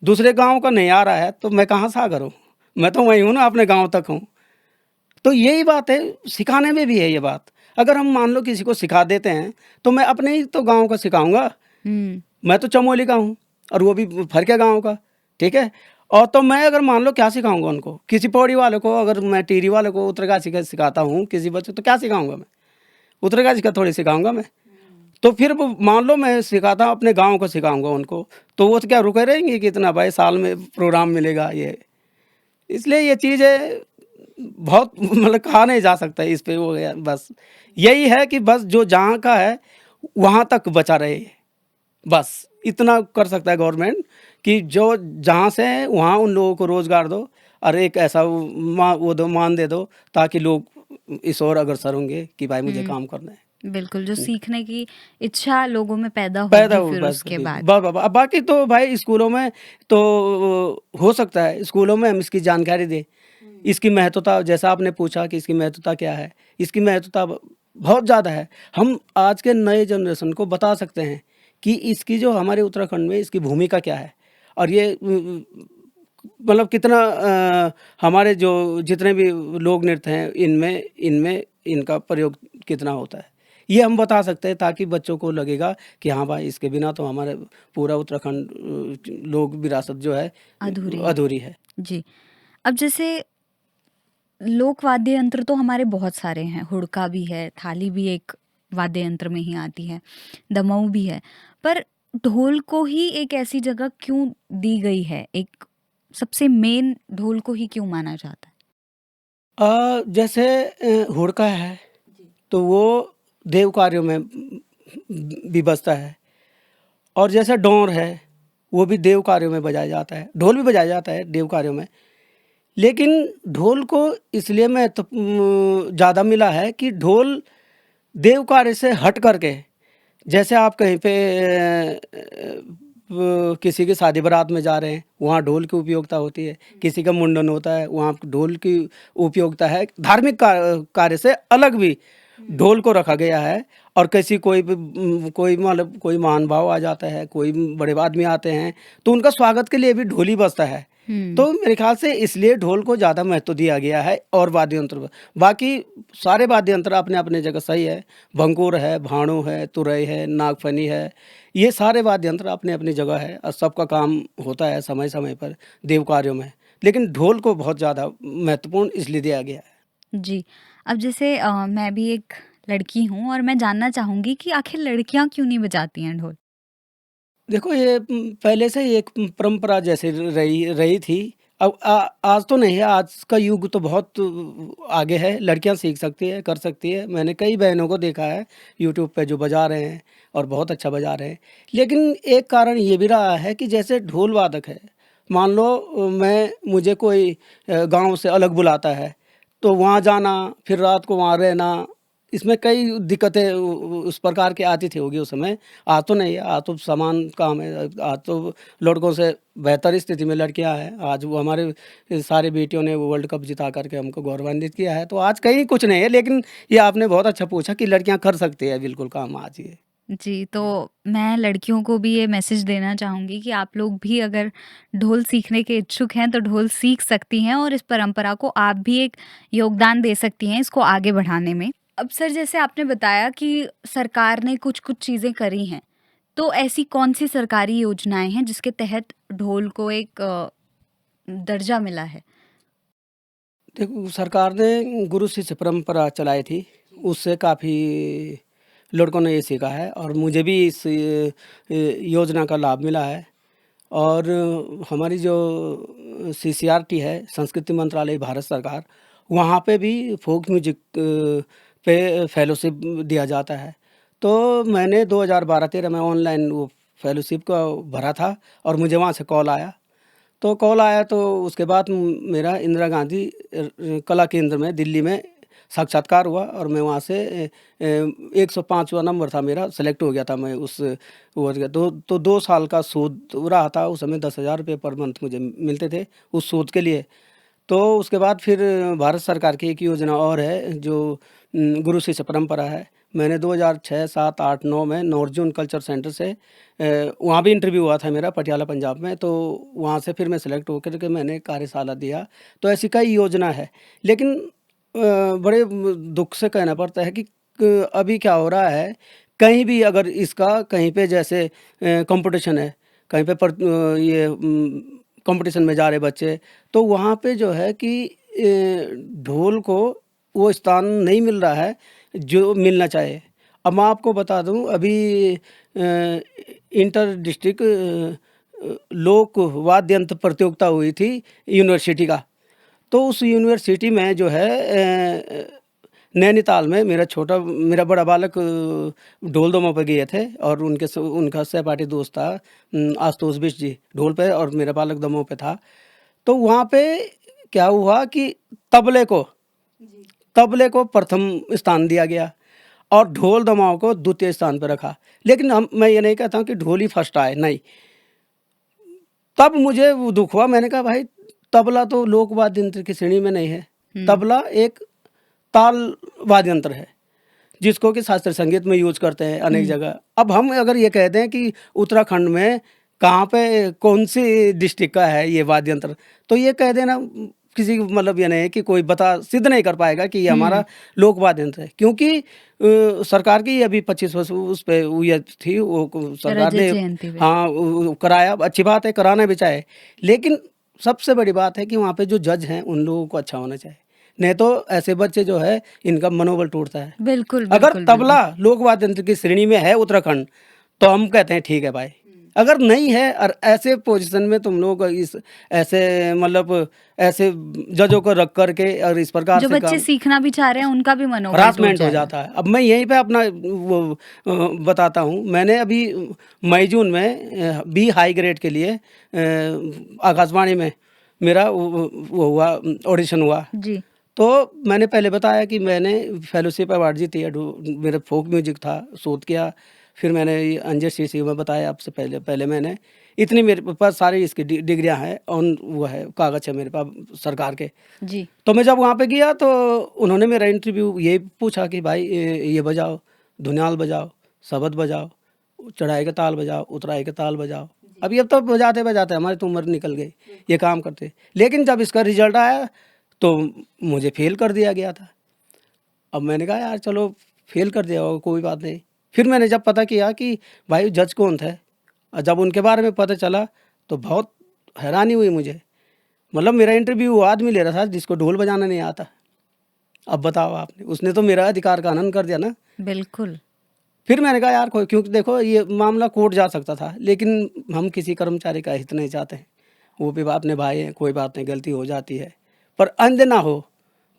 दूसरे गांव का नहीं आ रहा है तो मैं कहाँ सागर हूँ, मैं तो वहीं हूँ ना, अपने गांव तक हूँ। तो यही बात है, सिखाने में भी है ये बात। अगर हम मान लो किसी को सिखा देते हैं तो मैं अपने ही तो गाँव का सिखाऊंगा। मैं तो चमोली का हूँ और वो भी फर्क है गाँव का, ठीक है। और तो मैं अगर मान लो क्या सिखाऊंगा उनको, किसी पौड़ी वाले को, अगर मैं टिहरी वाले को उत्तरकाशी का सिखाता हूँ किसी बच्चे, तो क्या सिखाऊंगा मैं? उत्तरकाशी का थोड़ी सिखाऊंगा मैं। तो फिर वो मान लो मैं सिखाता हूँ अपने गाँव को सिखाऊंगा उनको, तो वो तो क्या रुके रहेंगे कि इतना भाई साल में प्रोग्राम मिलेगा ये। इसलिए ये चीज़ें बहुत मतलब कहा नहीं जा सकता इस पे, हो गया बस। यही है कि बस जो जहाँ का है वहाँ तक बचा रहे, बस इतना कर सकता है गवर्नमेंट कि जो जहाँ से हैं वहाँ उन लोगों को रोज़गार दो और एक ऐसा वो दो, मान दे दो, ताकि लोग इस ओर अग्रसर होंगे कि भाई मुझे काम करना है। बिल्कुल, जो सीखने की इच्छा लोगों में पैदा पैदा होगी हो फिर बस उसके भी बाद। अब बाकी तो भाई स्कूलों में तो हो सकता है स्कूलों में हम इसकी जानकारी दें, इसकी महत्वता, जैसा आपने पूछा कि इसकी महत्वता क्या है, इसकी महत्वता बहुत ज़्यादा है। हम आज के नए जनरेशन को बता सकते हैं कि इसकी जो हमारे उत्तराखंड में इसकी भूमिका क्या है, और ये मतलब कितना हमारे जो जितने भी लोक नृत्य हैं इनमें इनमें इनका प्रयोग कितना होता है, ये हम बता सकते हैं, ताकि बच्चों को लगेगा कि हाँ भाई इसके बिना तो हमारे पूरा उत्तराखंड लोक विरासत जो है अधूरी है। अधूरी है। जी। अब जैसे लोक वाद्य यंत्र तो हमारे बहुत सारे हैं, हुड़का भी है, थाली भी एक वाद्य यंत्र में ही आती है, दमऊ भी है, पर ढोल को ही एक ऐसी जगह क्यों दी गई है? एक सबसे मेन ढोल को ही क्यों माना जाता है? जैसे हुड़का है तो वो देव कार्यों में भी बजता है, और जैसे डोर है वो भी देव कार्यों में बजाया जाता है, ढोल भी बजाया जाता है देव कार्यों में। लेकिन ढोल को इसलिए मैं तो ज़्यादा मिला है कि ढोल देव कार्य से हट करके, जैसे आप कहीं पे किसी की शादी बारात में जा रहे हैं वहाँ ढोल की उपयोगिता होती है, किसी का मुंडन होता है वहाँ ढोल की उपयोगिता है, धार्मिक कार्य से अलग भी ढोल को रखा गया है। और किसी कोई भी कोई मतलब कोई महान भाव आ जाता है, कोई बड़े आदमी आते हैं तो उनका स्वागत के लिए भी ढोल ही बजता है। तो मेरे ख्याल से इसलिए ढोल को ज़्यादा महत्व दिया गया है और वाद्य यंत्र को। बाकी सारे वाद्य यंत्र अपने अपने जगह सही है, भंकुर है, भाणु है, तुरई है, नागफनी है, ये सारे वाद्य यंत्र अपने अपनी जगह है और सबका काम होता है समय समय पर देव कार्यों में। लेकिन ढोल को बहुत ज़्यादा महत्वपूर्ण इसलिए दिया गया है। जी। अब जैसे मैं भी एक लड़की हूँ और मैं जानना चाहूँगी कि आखिर लड़कियाँ क्यों नहीं बजाती हैं ढोल? देखो ये पहले से ही एक परंपरा जैसे रही रही थी। अब आज तो नहीं है, आज का युग तो बहुत आगे है, लड़कियां सीख सकती है, कर सकती है। मैंने कई बहनों को देखा है यूट्यूब पे जो बजा रहे हैं और बहुत अच्छा बजा रहे हैं। लेकिन एक कारण ये भी रहा है कि जैसे ढोल वादक है, मान लो मैं मुझे कोई गांव से अलग बुलाता है, तो वहाँ जाना फिर रात को वहाँ रहना, इसमें कई दिक्कतें उस प्रकार की आती थी होगी उस समय। आज तो नहीं है, आज तो समान काम है, आज तो लड़कों से बेहतर स्थिति में लड़कियां हैं। आज वो हमारे सारे बेटियों ने वो वर्ल्ड कप जिता करके हमको गौरवान्वित किया है, तो आज कहीं कुछ नहीं है। लेकिन ये आपने बहुत अच्छा पूछा कि लड़कियां कर सकती है बिल्कुल काम आज ये। जी, तो मैं लड़कियों को भी ये मैसेज देना चाहूँगी कि आप लोग भी अगर ढोल सीखने के इच्छुक हैं, तो ढोल सीख सकती हैं और इस परंपरा को आप भी एक योगदान दे सकती हैं इसको आगे बढ़ाने में। अब सर जैसे आपने बताया कि सरकार ने कुछ-कुछ चीज़ें करी हैं, तो ऐसी कौन-सी सरकारी योजनाएँ हैं जिसके तहत ढोल को एक दर्जा मिला है? देखो सरकार ने गुरु शिष्य परंपरा चलाई थी, उससे काफ़ी लड़कों ने ये सीखा है और मुझे भी इस योजना का लाभ मिला है। और हमारी जो सीसीआरटी है, संस्कृति मंत्रालय भारत सरकार, वहाँ पे भी फ़ोक म्यूज़िक पे फ़ेलोशिप दिया जाता है। तो मैंने 2012-13 में ऑनलाइन वो फ़ेलोशिप का भरा था और मुझे वहाँ से कॉल आया। तो कॉल आया तो उसके बाद मेरा इंदिरा गांधी कला केंद्र में दिल्ली में साक्षात्कार हुआ और मैं वहाँ से 105वां नंबर था मेरा, सेलेक्ट हो गया था मैं उस वो तो 2 साल का शोध रहा था। उस समय 10,000 रुपये पर मंथ मुझे मिलते थे उस शोध के लिए। तो उसके बाद फिर भारत सरकार की एक योजना और है जो गुरु शिष्य परंपरा है। मैंने 2006, 7, 8, 9 में नॉर्जून कल्चर सेंटर से वहाँ भी इंटरव्यू हुआ था मेरा पटियाला पंजाब में, तो वहाँ से फिर मैं सेलेक्ट होकर के मैंने कार्यशाला दिया। तो ऐसी कई योजना है, लेकिन बड़े दुख से कहना पड़ता है कि अभी क्या हो रहा है, कहीं भी अगर इसका कहीं पे जैसे कंपटीशन है, कहीं पे ये कंपटीशन में जा रहे बच्चे, तो वहाँ पे जो है कि ढोल को वो स्थान नहीं मिल रहा है जो मिलना चाहिए। अब मैं आपको बता दूं, अभी इंटर डिस्ट्रिक्ट लोक वाद्य यंत्र प्रतियोगिता हुई थी यूनिवर्सिटी का। तो उस यूनिवर्सिटी में जो है नैनीताल में मेरा बड़ा बालक ढोल दमों पे गए थे, और उनका सहपाठी दोस्त था आशुतोष बिष्ट जी, ढोल पे, और मेरा बालक दमों पे था। तो वहाँ पे क्या हुआ कि तबले को प्रथम स्थान दिया गया और ढोल दमाओं को द्वितीय स्थान पर रखा। लेकिन मैं ये नहीं कहता हूँ कि ढोल ही फर्स्ट आए, नहीं। तब मुझे वो दुख हुआ, मैंने कहा भाई तबला तो लोक वाद्य यंत्र की श्रेणी में नहीं है। तबला एक ताल वाद्य यंत्र है जिसको कि शास्त्रीय संगीत में यूज करते हैं अनेक जगह। अब हम अगर ये कहते हैं कि उत्तराखंड में कहाँ पे कौन सी डिस्ट्रिक्ट का है ये वाद्य यंत्र, तो ये कह देना किसी मतलब ये नहीं है कि कोई सिद्ध नहीं कर पाएगा कि ये हमारा लोक वाद्य यंत्र है, क्योंकि सरकार की अभी 25 वर्ष उस पे ये थी, वो सरकार ने हाँ कराया, अच्छी बात है, कराना भी चाहे। लेकिन सबसे बड़ी बात है कि वहाँ पे जो जज हैं उन लोगों को अच्छा होना चाहिए, नहीं तो ऐसे बच्चे जो है इनका मनोबल टूटता है। बिल्कुल, अगर तबला लोक वाद्य यंत्र की श्रेणी में है उत्तराखंड, तो हम कहते हैं ठीक है भाई। अगर नहीं है और ऐसे पोजीशन में तुम लोग ऐसे मतलब ऐसे जजों को रख करके और इस प्रकार जो से बच्चे सीखना भी चाह रहे हैं उनका भी मनोबल हरासमेंट हो जाता है। अब मैं यहीं पे अपना वो बताता हूँ, मैंने अभी मई जून में बी हाई ग्रेड के लिए आकाशवाणी में मेरा वो हुआ, ऑडिशन हुआ जी। तो मैंने पहले बताया कि मैंने फेलोशिप अवार्ड जीती है, मेरा फोक म्यूजिक था, शोध किया। फिर मैंने अंजय सी में बताया आपसे पहले मैंने इतनी मेरे पास सारी इसकी डिग्रियां हैं, और वो है कागज़ है मेरे पास सरकार के जी। तो मैं जब वहाँ पे गया तो उन्होंने मेरा इंटरव्यू ये पूछा कि भाई ये बजाओ, धुनियाल बजाओ, शबद बजाओ, चढ़ाई का ताल बजाओ, उतराई का ताल बजाओ। अभी अब तो बजाते बजाते हमारी तो उम्र निकल गई ये काम करते। लेकिन जब इसका रिजल्ट आया तो मुझे फेल कर दिया गया था। अब मैंने कहा यार चलो फेल कर दिया होगा, कोई बात नहीं। फिर मैंने जब पता किया कि भाई जज कौन थे, और जब उनके बारे में पता चला तो बहुत हैरानी हुई मुझे। मतलब मेरा इंटरव्यू वो आदमी ले रहा था जिसको ढोल बजाना नहीं आता। अब बताओ आपने, उसने तो मेरा अधिकार का हनन कर दिया ना। बिल्कुल। फिर मैंने कहा यार क्योंकि देखो ये मामला कोर्ट जा सकता था, लेकिन हम किसी कर्मचारी का हित नहीं चाहते हैं। वो भी अपने भाई हैं, कोई बात नहीं, गलती हो जाती है, पर अंध ना हो।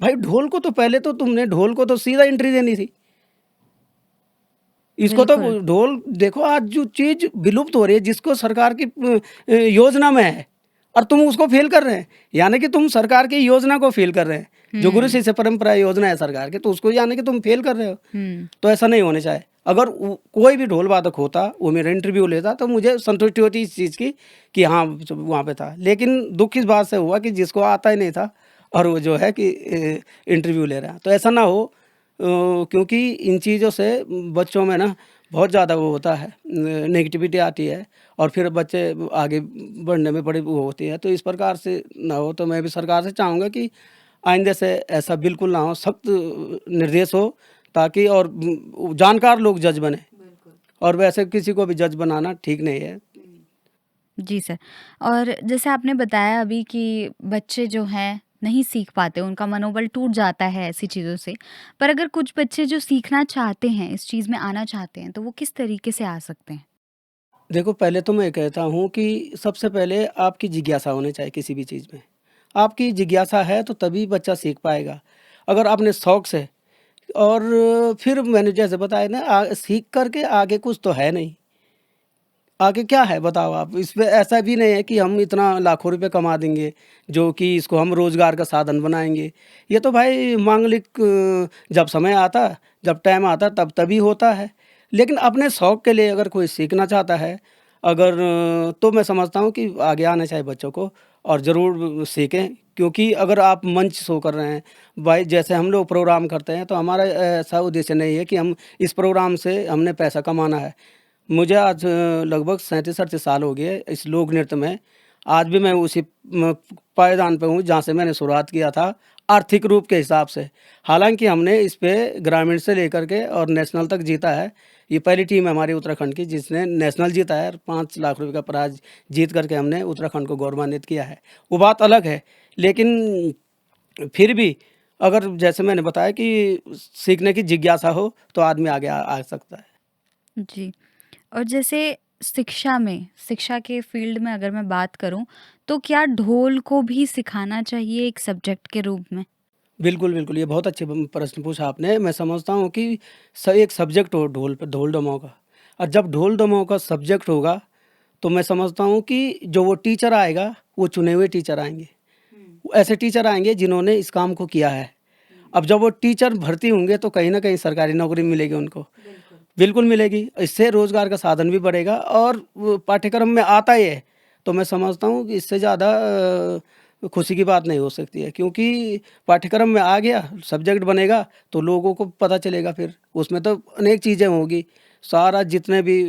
भाई ढोल को तो पहले तो तुमने ढोल को तो सीधा एंट्री देनी थी, इसको तो ढोल देखो आज जो चीज विलुप्त हो रही है जिसको सरकार की योजना में है, और तुम उसको फेल कर रहे हैं। यानी कि तुम सरकार की योजना को फेल कर रहे हैं, जो गुरु शिष्य परंपरा योजना है सरकार की, तो उसको यानी कि तुम फेल कर रहे हो। तो ऐसा नहीं होना चाहिए। अगर कोई भी ढोल वादक होता, वो मेरा इंटरव्यू लेता, तो मुझे संतुष्टि होती इस चीज़ की कि हाँ वहाँ पे था। लेकिन दुख इस बात से हुआ कि जिसको आता ही नहीं था और वो जो है कि इंटरव्यू ले रहा है। तो ऐसा ना हो, क्योंकि इन चीज़ों से बच्चों में ना बहुत ज़्यादा वो होता है, नेगेटिविटी आती है, और फिर बच्चे आगे बढ़ने में बड़ी वो होती है। तो इस प्रकार से ना हो, तो मैं भी सरकार से चाहूँगा कि आइंदे से ऐसा बिल्कुल ना हो, सख्त निर्देश हो, ताकि और जानकार लोग जज बने। और वैसे किसी को भी जज बनाना ठीक नहीं है। जी सर। और जैसे आपने बताया अभी कि बच्चे जो हैं नहीं सीख पाते, उनका मनोबल टूट जाता है ऐसी चीज़ों से। पर अगर कुछ बच्चे जो सीखना चाहते हैं, इस चीज़ में आना चाहते हैं, तो वो किस तरीके से आ सकते हैं? देखो पहले तो मैं कहता हूँ कि सबसे पहले आपकी जिज्ञासा होनी चाहिए किसी भी चीज़ में। आपकी जिज्ञासा है तो तभी बच्चा सीख पाएगा। अगर आपने शौक से, और फिर मैंने जैसे बताया ना, सीख करके आगे कुछ तो है नहीं। आगे क्या है बताओ आप? इसमें ऐसा भी नहीं है कि हम इतना लाखों रुपए कमा देंगे जो कि इसको हम रोज़गार का साधन बनाएंगे। ये तो भाई मांगलिक जब समय आता, जब टाइम आता तब तभी होता है। लेकिन अपने शौक के लिए अगर कोई सीखना चाहता है, अगर तो मैं समझता हूँ कि आगे आना चाहिए बच्चों को, और ज़रूर सीखें। क्योंकि अगर आप मंच शो कर रहे हैं, भाई जैसे हम लोग प्रोग्राम करते हैं, तो हमारा ऐसा उद्देश्य नहीं है कि हम इस प्रोग्राम से हमने पैसा कमाना है। मुझे आज लगभग 37-38 साल हो गए इस लोक नृत्य में। आज भी मैं उसी पायदान पे हूँ जहाँ से मैंने शुरुआत किया था। आर्थिक रूप के हिसाब से। हालांकि हमने इस पे ग्रामीण से लेकर के और नेशनल तक जीता है। ये पहली टीम है हमारी उत्तराखंड की जिसने नेशनल जीता है और 5 लाख रुपए का प्राइज जीत करके हमने उत्तराखंड को गौरवान्वित किया है। वो बात अलग है, लेकिन फिर भी अगर जैसे मैंने बताया कि सीखने की जिज्ञासा हो तो आदमी आगे आ सकता है। जी। और जैसे शिक्षा के फील्ड में अगर मैं बात करूं, तो क्या ढोल को भी सिखाना चाहिए एक सब्जेक्ट के रूप में? बिल्कुल, बिल्कुल, ये बहुत अच्छे प्रश्न पूछा आपने। मैं समझता हूँ कि एक सब्जेक्ट हो ढोल पे, ढोल दमाऊ का, और जब ढोल दमाऊ का सब्जेक्ट होगा तो मैं समझता हूँ कि जो वो टीचर आएगा वो चुने हुए टीचर आएंगे। ऐसे टीचर आएंगे जिन्होंने इस काम को किया है। अब जब वो टीचर भर्ती होंगे तो कहीं ना कहीं सरकारी नौकरी मिलेगी उनको, बिल्कुल मिलेगी। इससे रोजगार का साधन भी बढ़ेगा और वो पाठ्यक्रम में आता ही है। तो मैं समझता हूँ कि इससे ज़्यादा खुशी की बात नहीं हो सकती है, क्योंकि पाठ्यक्रम में आ गया, सब्जेक्ट बनेगा तो लोगों को पता चलेगा। फिर उसमें तो अनेक चीज़ें होंगी, सारा जितने भी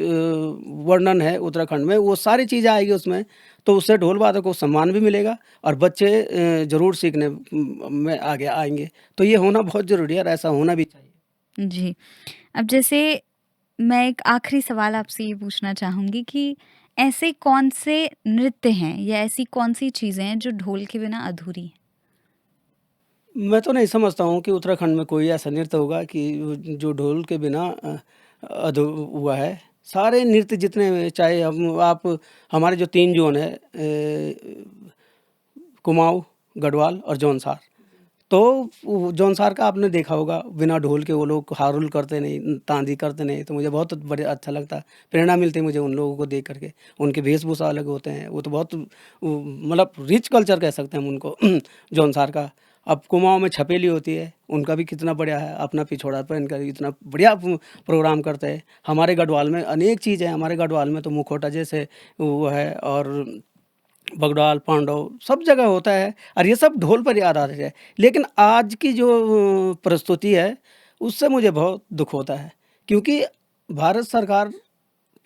वर्णन है उत्तराखंड में वो सारी चीज़ें आएगी उसमें। तो उससे ढोल वादक को सम्मान भी मिलेगा और बच्चे ज़रूर सीखने में आगे आएंगे। तो ये होना बहुत ज़रूरी है और ऐसा होना भी चाहिए। जी। अब जैसे मैं एक आखिरी सवाल आपसे ये पूछना चाहूँगी कि ऐसे कौन से नृत्य हैं या ऐसी कौन-सी चीज़ें हैं जो ढोल के बिना अधूरी हैं? मैं तो नहीं समझता हूँ कि उत्तराखंड में कोई ऐसा नृत्य होगा कि जो ढोल के बिना अधू हुआ है। सारे नृत्य जितने, चाहे हम आप हमारे जो 3 ज़ोन है, कुमाऊँ, गढ़वाल और जौनसार। तो वो जौनसार का आपने देखा होगा, बिना ढोल के वो लोग हारुल करते नहीं, तांदी करते नहीं। तो मुझे बहुत बड़े अच्छा लगता है, प्रेरणा मिलती है मुझे उन लोगों को देख करके। उनके वेशभूषा अलग होते हैं, वो तो बहुत मतलब रिच कल्चर कह सकते हैं हम उनको जौनसार का। अब कुमाऊँ में छपेली होती है, उनका भी कितना बढ़िया है, अपना पिछोड़ा पहन कर इतना बढ़िया प्रोग्राम करते हैं। हमारे गढ़वाल में अनेक चीज़ है, हमारे गढ़वाल में तो मुखौटा जैसे वो है, और बगड़ाल, पांडव सब जगह होता है और ये सब ढोल पर ही आधारित है। लेकिन आज की जो प्रस्तुति है उससे मुझे बहुत दुख होता है, क्योंकि भारत सरकार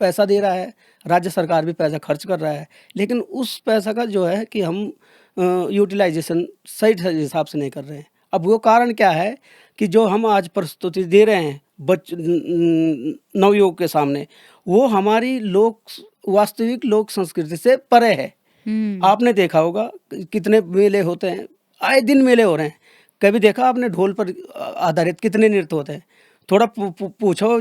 पैसा दे रहा है, राज्य सरकार भी पैसा खर्च कर रहा है, लेकिन उस पैसा का जो है कि हम यूटिलाइजेशन सही हिसाब से नहीं कर रहे हैं। अब वो कारण क्या है कि जो हम आज प्रस्तुति दे रहे हैं नवयुवक के सामने, वो हमारी वास्तविक लोक संस्कृति से परे है। हुँ। आपने देखा होगा कितने मेले होते हैं, आए दिन मेले हो रहे हैं। कभी देखा आपने ढोल पर आधारित कितने नृत्य होते हैं? थोड़ा पूछो,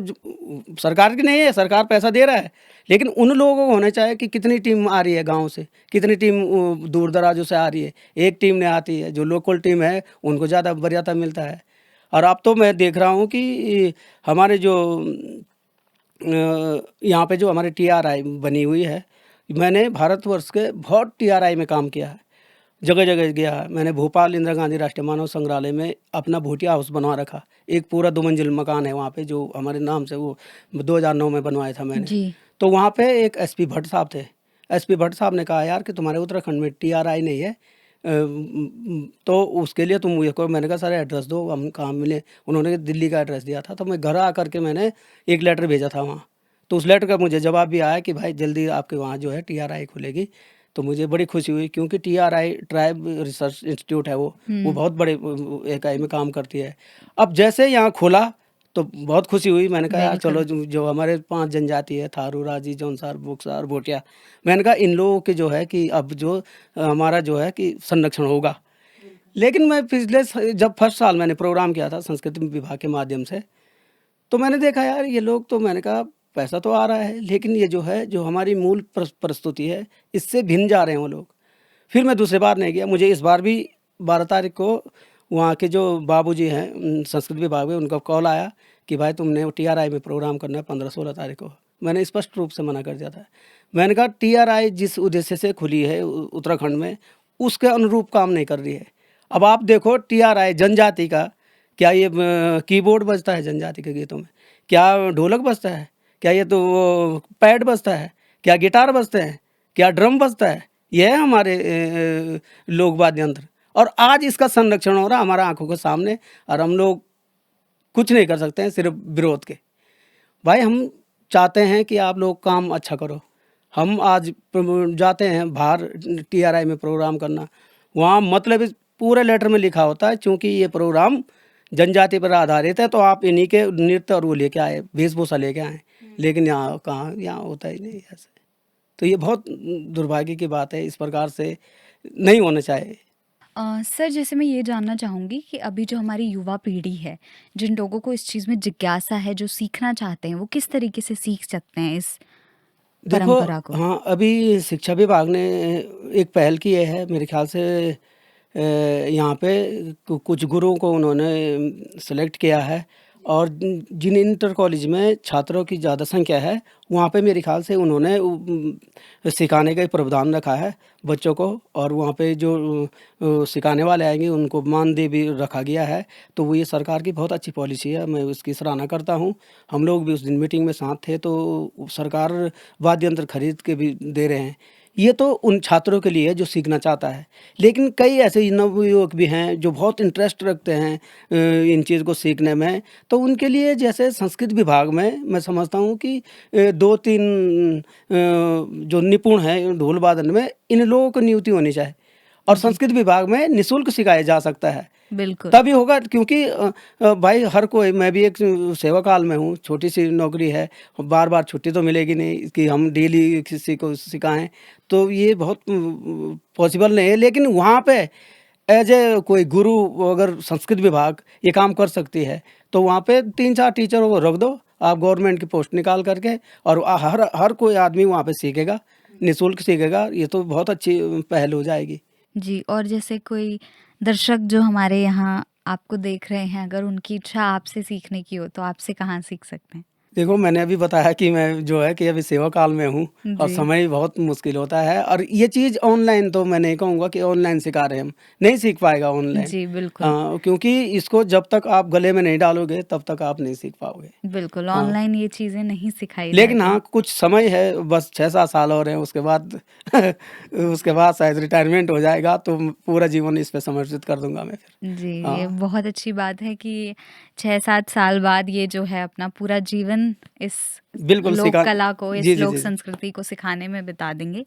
सरकार की नहीं है, सरकार पैसा दे रहा है, लेकिन उन लोगों को होना चाहिए कि कितनी टीम आ रही है गाँव से, कितनी टीम दूर दराजों से आ रही है। एक टीम नहीं आती है, जो लोकल टीम है उनको ज़्यादा वरीयता मिलता है। और अब तो मैं देख रहा हूँ कि हमारे जो यहाँ पे जो हमारे टीआरआई बनी हुई है, मैंने भारतवर्ष के बहुत टीआरआई में काम किया है, जगह जगह गया है। मैंने भोपाल इंदिरा गांधी राष्ट्रीय मानव संग्रहालय में अपना भूटिया हाउस बनवा रखा। एक पूरा 2 मंजिल मकान है वहाँ पे, जो हमारे नाम से वो 2009 में बनवाया था मैंने। जी। तो वहाँ पे एक एसपी भट्ट साहब थे। एसपी भट्ट साहब ने कहा, यार कि तुम्हारे उत्तराखंड में टीआरआई नहीं है, तो उसके लिए तुम मुझे को, मैंने कहा सर एड्रेस दो, हम कहाँ मिले। उन्होंने दिल्ली का एड्रेस दिया था, तो मैं घर आकर के मैंने एक लेटर भेजा था वहाँ। तो उस लेटर का मुझे जवाब भी आया कि भाई जल्दी आपके वहाँ जो है टीआरआई खुलेगी। तो मुझे बड़ी खुशी हुई, क्योंकि टीआरआई ट्राइब रिसर्च इंस्टीट्यूट है, वो हुँ। बहुत बड़े इकाई में काम करती है। अब जैसे यहाँ खुला तो बहुत खुशी हुई। मैंने कहा यार चलो, बिल्कुल। जो हमारे 5 जनजाति है, थारू, राजी, जौनसार, बुकसार, भोटिया, मैंने कहा इन लोगों के जो है कि अब जो हमारा जो है कि संरक्षण होगा। लेकिन मैं जब फर्स्ट साल मैंने प्रोग्राम किया था संस्कृति विभाग के माध्यम से, तो मैंने देखा यार ये लोग, तो मैंने कहा पैसा तो आ रहा है, लेकिन ये जो है, जो हमारी मूल प्रस्तुति है, इससे भिन्न जा रहे हैं वो लोग। फिर मैं दूसरी बार नहीं गया। मुझे इस बार भी 12 तारीख को वहाँ के जो बाबूजी हैं संस्कृत विभाग में, उनका कॉल आया कि भाई तुमने टीआरआई में प्रोग्राम करना है 15-16 तारीख को। मैंने स्पष्ट रूप से मना कर दिया था। मैंने कहा टीआरआई जिस उद्देश्य से खुली है उत्तराखंड में, उसके अनुरूप काम नहीं कर रही है। अब आप देखो टीआरआई जनजाति का, क्या ये कीबोर्ड बजता है जनजाति के गीतों में? क्या ढोलक बजता है? क्या ये तो वो पैड बजता है? क्या गिटार बजते हैं? क्या ड्रम बजता है? ये है हमारे लोक वाद्य यंत्र। और आज इसका संरक्षण हो रहा है हमारा आंखों के सामने, और हम लोग कुछ नहीं कर सकते हैं, सिर्फ विरोध के। भाई हम चाहते हैं कि आप लोग काम अच्छा करो। हम आज जाते हैं बाहर टीआरआई में प्रोग्राम करना, वहाँ मतलब पूरे लेटर में लिखा होता है, चूँकि ये प्रोग्राम जनजाति पर आधारित है, तो आप इन्हीं के नृत्य और वो लेके आए, वेशभूषा लेके आएँ। लेकिन यहाँ कहाँ, यहाँ होता ही नहीं ऐसे। तो ये बहुत दुर्भाग्य की बात है, इस प्रकार से नहीं होना चाहिए। सर जैसे मैं ये जानना चाहूँगी कि अभी जो हमारी युवा पीढ़ी है, जिन लोगों को इस चीज़ में जिज्ञासा है, जो सीखना चाहते हैं, वो किस तरीके से सीख सकते हैं इस देखो, परंपरा को? हाँ, अभी शिक्षा विभाग ने एक पहल की है मेरे ख़्याल से। यहाँ पे कुछ गुरुओं को उन्होंने सेलेक्ट किया है, और जिन इंटर कॉलेज में छात्रों की ज़्यादा संख्या है, वहाँ पे मेरे ख़्याल से उन्होंने सिखाने का एक प्रावधान रखा है बच्चों को, और वहाँ पे जो सिखाने वाले आएंगे उनको मानदेय भी रखा गया है। तो वो ये सरकार की बहुत अच्छी पॉलिसी है, मैं उसकी सराहना करता हूँ। हम लोग भी उस दिन मीटिंग में साथ थे, तो सरकार वाद्य यंत्र खरीद के भी दे रहे हैं। ये तो उन छात्रों के लिए है जो सीखना चाहता है, लेकिन कई ऐसे नवयुवक भी हैं जो बहुत इंटरेस्ट रखते हैं इन चीज़ को सीखने में। तो उनके लिए जैसे संस्कृत विभाग में मैं समझता हूँ कि 2-3 जो निपुण हैं ढोल वादन में, इन लोगों को नियुक्ति होनी चाहिए, और जी, संस्कृत विभाग में निःशुल्क सिखाया जा सकता है। बिल्कुल। तभी होगा, क्योंकि भाई हर कोई, मैं भी एक सेवा काल में हूँ, छोटी-सी नौकरी है, बार-बार छुट्टी तो मिलेगी नहीं कि हम डेली किसी को सिखाएँ, तो ये बहुत पॉसिबल नहीं है। लेकिन वहाँ पे एज़ ए कोई गुरु, अगर संस्कृत विभाग ये काम कर सकती है, तो वहाँ पे 3-4 टीचरों को रख दो, आप गवर्नमेंट की पोस्ट निकाल करके, और हर कोई आदमी वहाँ पे सीखेगा, निःशुल्क सीखेगा। ये तो बहुत अच्छी पहल हो जाएगी। जी, और जैसे कोई दर्शक जो हमारे यहाँ आपको देख रहे हैं, अगर उनकी इच्छा आपसे सीखने की हो, तो आपसे कहाँ सीख सकते हैं? देखो, मैंने अभी बताया कि मैं जो है कि अभी सेवा काल में हूँ, और जी, समय भी बहुत मुश्किल होता है, और ये चीज़ ऑनलाइन तो मैं नहीं कहूँगा कि ऑनलाइन सिखा रहे हैं हम, नहीं सीख पाएगा ऑनलाइन। जी, बिल्कुल। क्योंकि इसको जब तक आप गले में नहीं डालोगे तब तक आप नहीं सीख पाओगे। बिल्कुल, हाँ, ऑनलाइन ये चीज़ें नहीं सिखाई लेकिन जाती। हाँ, कुछ समय है, बस 6-7 साल और हैं, उसके बाद उसके बाद शायद रिटायरमेंट हो जाएगा, तो पूरा जीवन इस पे समर्पित कर दूँगा मैं फिर। जी, ये हाँ, बहुत अच्छी बात है कि 6-7 साल बाद ये जो है अपना पूरा जीवन इस बिल्कुल लोक सिखा। कला को, जी, इस जी, लोक जी, जी। संस्कृति को सिखाने में बिता देंगे।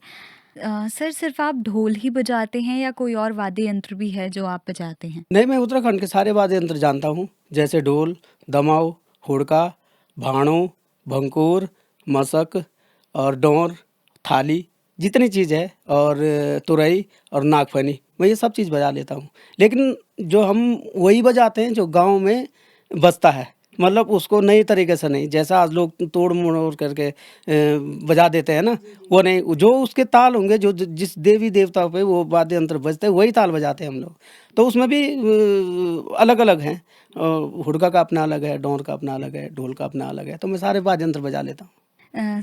सर सिर्फ़ आप ढोल ही बजाते हैं या कोई और वाद्य यंत्र भी है जो आप बजाते हैं? नहीं, मैं उत्तराखंड के सारे वाद्य यंत्र जानता हूँ, जैसे ढोल, दमाऊ, हुड़का, भाणो, भंकुर, मशक और डोर, थाली, जितनी चीज़ है, और तुरई और नागफनी, मैं ये सब चीज़ बजा लेता हूँ। लेकिन जो हम वही बजाते हैं जो गाँव में बजता है, मतलब उसको नई तरीके से नहीं, जैसा आज लोग तोड़-मरोड़ करके बजा देते हैं ना, वो नहीं, जो उसके ताल होंगे, जो जिस देवी देवता पे वो वाद्य यंत्र बजते हैं, वही ताल बजाते हैं हम लोग। तो उसमें भी अलग-अलग हैं। हुड़का का अपना अलग है, डोर का अपना अलग है, ढोल का अपना अलग है, तो मैं सारे वाद्य यंत्र बजा लेता हूँ।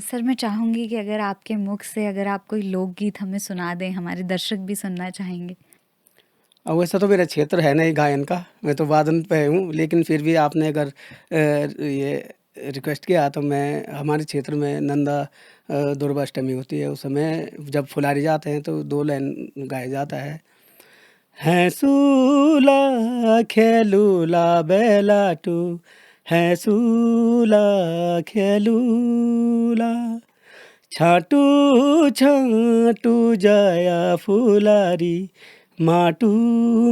सर मैं चाहूँगी कि अगर आपके मुख से अगर आप कोई लोकगीत हमें सुना दें, हमारे दर्शक भी सुनना चाहेंगे। वैसा तो मेरा क्षेत्र है नहीं गायन का, मैं तो वादन पे हूँ, लेकिन फिर भी आपने अगर ये रिक्वेस्ट किया, तो मैं, हमारे क्षेत्र में नंदा दुर्गा अष्टमी होती है, उस समय जब फुलारी जाते हैं तो 2 लाइन गाया जाता है। हैंसूला खेलूला बेलाटू, हैंसूला खेलूला, छाटू छाटू जाया फुलारी, माटू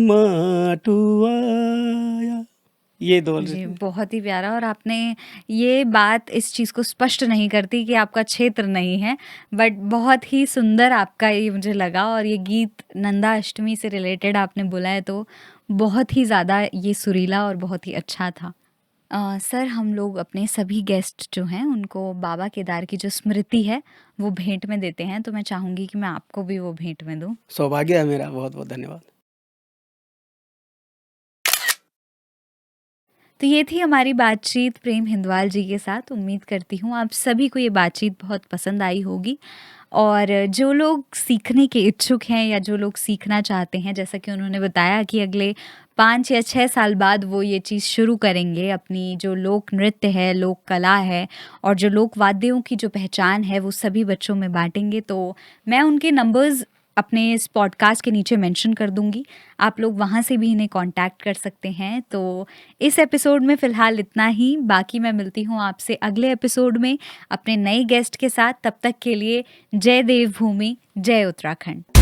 माटू आया। ये 2 जी, बहुत ही प्यारा। और आपने ये बात इस चीज़ को स्पष्ट नहीं करती कि आपका क्षेत्र नहीं है, बट बहुत ही सुंदर आपका ये मुझे लगा, और ये गीत नंदा अष्टमी से रिलेटेड आपने बोला है तो बहुत ही ज़्यादा ये सुरीला और बहुत ही अच्छा था। सर हम लोग अपने सभी गेस्ट जो हैं उनको बाबा केदार की जो स्मृति है वो भेंट में देते हैं, तो मैं चाहूँगी कि मैं आपको भी वो भेंट में दूँ। सौभाग्य है मेरा, बहुत-बहुत धन्यवाद। तो ये थी हमारी बातचीत प्रेम हिंदवाल जी के साथ। उम्मीद करती हूँ आप सभी को ये बातचीत बहुत पसंद आई होगी, और जो लोग सीखने के इच्छुक हैं या जो लोग सीखना चाहते हैं, जैसा कि उन्होंने बताया कि अगले 5 या 6 साल बाद वो ये चीज़ शुरू करेंगे, अपनी जो लोक नृत्य है, लोक कला है और जो लोक वाद्यों की जो पहचान है वो सभी बच्चों में बाँटेंगे। तो मैं उनके नंबर्स अपने इस पॉडकास्ट के नीचे मेंशन कर दूँगी, आप लोग वहाँ से भी इन्हें कॉन्टैक्ट कर सकते हैं। तो इस एपिसोड में फ़िलहाल इतना ही, बाकी मैं मिलती हूँ आपसे अगले एपिसोड में अपने नए गेस्ट के साथ। तब तक के लिए जय देवभूमि, जय उत्तराखंड।